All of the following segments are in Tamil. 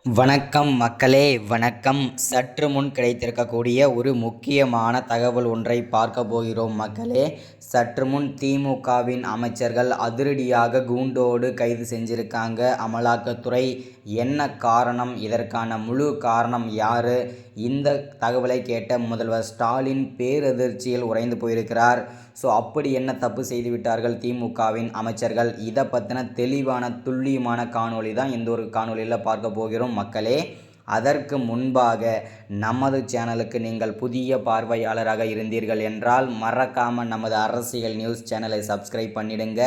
வணக்கம் மக்களே, வணக்கம். சற்று முன் கிடைத்திருக்கக்கூடிய ஒரு முக்கியமான தகவல் ஒன்றை பார்க்க போகிறோம் மக்களே. சற்று முன் திமுகவின் அமைச்சர்கள் அதிரடியாக கூண்டோடு கைது செஞ்சிருக்காங்க அமலாக்கத்துறை. என்ன காரணம்? இதற்கான முழு காரணம் யாரு? இந்த தகவலை கேட்ட முதல்வர் ஸ்டாலின் பேரதிர்ச்சியில் உறைந்து போயிருக்கிறார். ஸோ அப்படி என்ன தப்பு செய்து விட்டார்கள் திமுகவின் அமைச்சர்கள்? இதை பற்றின தெளிவான துல்லியமான காணொளி தான் இந்த ஒரு காணொளியில் பார்க்க போகிறோம் மக்களே. அதற்கு முன்பாக நமது சேனலுக்கு நீங்கள் புதிய பார்வையாளராக இருந்தீர்கள் என்றால் மறக்காமல் நமது அரசியல் நியூஸ் சேனலை சப்ஸ்கிரைப் பண்ணிடுங்க.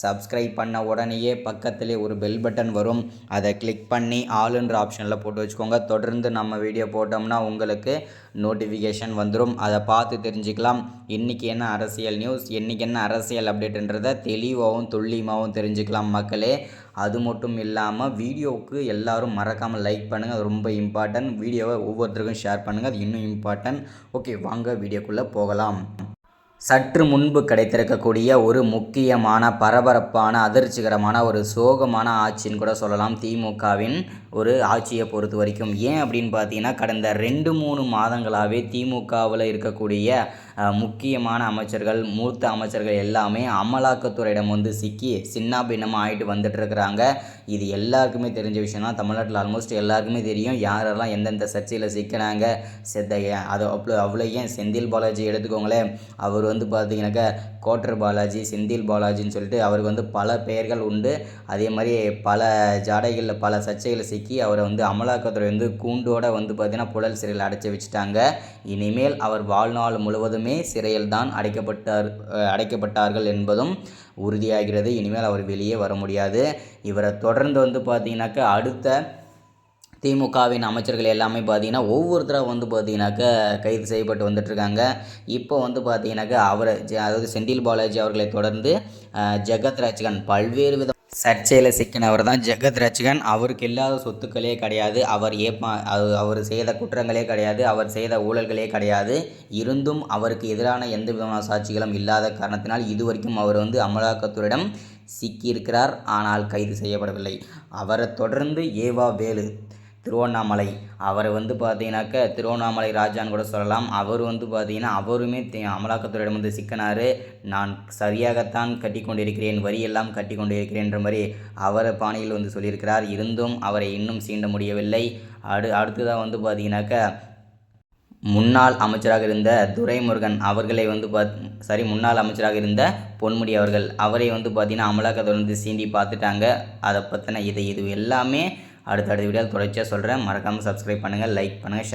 சப்ஸ்கிரைப் பண்ண உடனேயே பக்கத்திலே ஒரு பெல் பட்டன் வரும், அதை கிளிக் பண்ணி ஆளுன்ற ஆப்ஷனில் போட்டு வச்சுக்கோங்க. தொடர்ந்து நம்ம வீடியோ போட்டோம்னா உங்களுக்கு நோட்டிஃபிகேஷன் வந்துடும். அதை பார்த்து தெரிஞ்சுக்கலாம் இன்றைக்கி என்ன அரசியல் நியூஸ், இன்றைக்கி என்ன அரசியல் அப்டேட்டுன்றதை தெளிவாகவும் துல்லியமாகவும் தெரிஞ்சுக்கலாம் மக்களே. அது மட்டும் இல்லாமல் வீடியோவுக்கு எல்லோரும் மறக்காமல் லைக் பண்ணுங்கள், அது ரொம்ப இம்பார்ட்டன்ட். வீடியோவை ஒவ்வொருத்தருக்கும் ஷேர் பண்ணுங்கள், அது இன்னும் இம்பார்ட்டன்ட். ஓகே, வாங்க வீடியோக்குள்ளே போகலாம். சற்று முன்பு கிடைத்திருக்கக்கூடிய ஒரு முக்கியமான பரபரப்பான அதிர்ச்சிகரமான ஒரு சோகமான ஆட்சின்னு கூட சொல்லலாம் திமுகவின் ஒரு ஆட்சியை பொறுத்த வரைக்கும். ஏன் அப்படின்னு பார்த்தீங்கன்னா, கடந்த 2-3 மாதங்களாகவே திமுகவில் இருக்கக்கூடிய முக்கியமான அமைச்சர்கள், மூத்த அமைச்சர்கள் எல்லாமே அமலாக்கத்துறையிடம் வந்து சிக்கி சின்ன பின்னமாக ஆகிட்டு வந்துட்டுருக்குறாங்க. இது எல்லாருக்குமே தெரிஞ்ச விஷயம் தான். தமிழ்நாட்டில் ஆல்மோஸ்ட் எல்லாருக்குமே தெரியும் யாரெல்லாம் எந்தெந்த சர்ச்சையில் சிக்கினாங்க. அது அவ்வளோ ஏன் செந்தில் பாலாஜி எடுத்துக்கோங்களேன். அவர் வந்து பார்த்தீங்கன்னாக்கா கோட்டர் பாலாஜி, செந்தில் பாலாஜின்னு சொல்லிட்டு அவருக்கு வந்து பல பெயர்கள் உண்டு. அதே மாதிரி பல ஜாடைகளில் பல சர்ச்சைகளில் சிக்கி அவரை வந்து அமலாக்கத்துறை வந்து கூண்டோடு வந்து பார்த்திங்கன்னா புழல் சிறையில் அடைச்சி வச்சுட்டாங்க. இனிமேல் அவர் வாழ்நாள் முழுவதுமே சிறையில் தான் அடைக்கப்பட்டார்கள் என்பதும் உறுதியாகிறது. இனிமேல் அவர் வெளியே வர முடியாது. இவரை தொடர்ந்து வந்து பார்த்திங்கனாக்கா அடுத்த திமுகவின் அமைச்சர்கள் எல்லாமே பார்த்தீங்கன்னா ஒவ்வொருத்தராக வந்து பார்த்தீங்கன்னாக்கா கைது செய்யப்பட்டு வந்துட்டுருக்காங்க. இப்போ வந்து பார்த்தீங்கன்னாக்கா அதாவது செந்தில் பாலாஜி அவர்களை தொடர்ந்து ஜெகத் ரட்சகன் பல்வேறு வித சர்ச்சையில் சிக்கினவர் தான் ஜெகத் ரட்சகன். அவருக்கு இல்லாத சொத்துக்களே கிடையாது, அவர் செய்த குற்றங்களே கிடையாது, அவர் செய்த ஊழல்களே கிடையாது. இருந்தும் அவருக்கு எதிரான எந்த விதமான சாட்சிகளும் இல்லாத காரணத்தினால் இதுவரைக்கும் அவர் வந்து அமலாக்கத்துறையிடம் சிக்கியிருக்கிறார். ஆனால் கைது செய்யப்படவில்லை. அவரை தொடர்ந்து ஏவா வேலு திருவண்ணாமலை, அவரை வந்து பார்த்தீங்கன்னாக்கா திருவண்ணாமலை ராஜான்னு கூட சொல்லலாம். அவர் வந்து பார்த்தீங்கன்னா அவருமே அமலாக்கத்துறையிடம் வந்து சிக்கினார். நான் சரியாகத்தான் கட்டி கொண்டிருக்கிறேன், வரியெல்லாம் கட்டி கொண்டிருக்கிறேன்ற மாதிரி அவரை பாணியில் வந்து சொல்லியிருக்கிறார். இருந்தும் அவரை இன்னும் சீண்ட முடியவில்லை. அடுத்ததாக வந்து பார்த்தீங்கன்னாக்கா முன்னாள் அமைச்சராக இருந்த துரைமுருகன் அவர்களை வந்து முன்னாள் அமைச்சராக இருந்த பொன்முடி அவரை வந்து பார்த்தீங்கன்னா அமலாக்கத்துறை வந்து சீண்டி பார்த்துட்டாங்க. அதை பற்றின இது எல்லாமே அடுத்தடுத்த வீடியோவில் தொடர்ச்சியாக சொல்கிறேன். மறக்காமல் சப்ஸ்கிரைப் பண்ணுங்கள், லைக் பண்ணுங்கள், ஷேர்